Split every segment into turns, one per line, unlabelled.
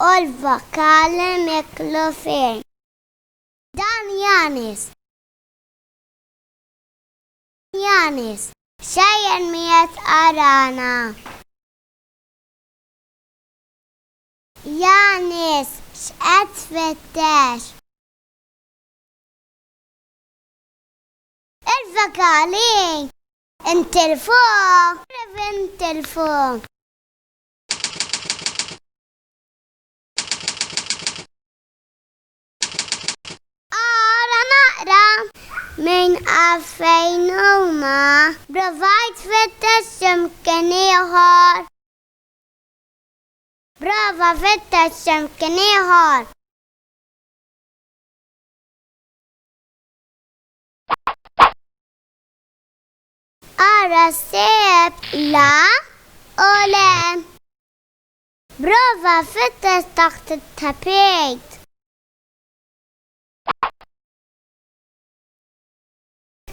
الvocale microphone. Dan Yanis شاي المية أرانا. يانس أتفتش الفقالين التلفون نقرأ من 2000 برافايت فتش يمكنيهار برافا فتش يمكنيهار أرسب لا أولم برافا فتش تحت التابيت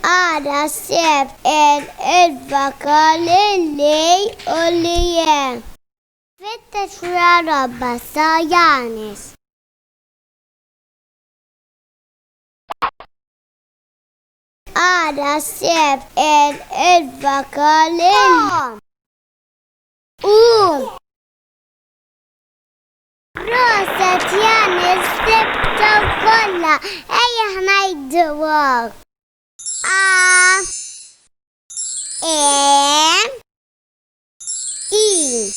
أرسب الفقال اللي أوليم فتش ربا سايانس أرسب الفقال روسة يانس سبت كلها أي هنايدوك M E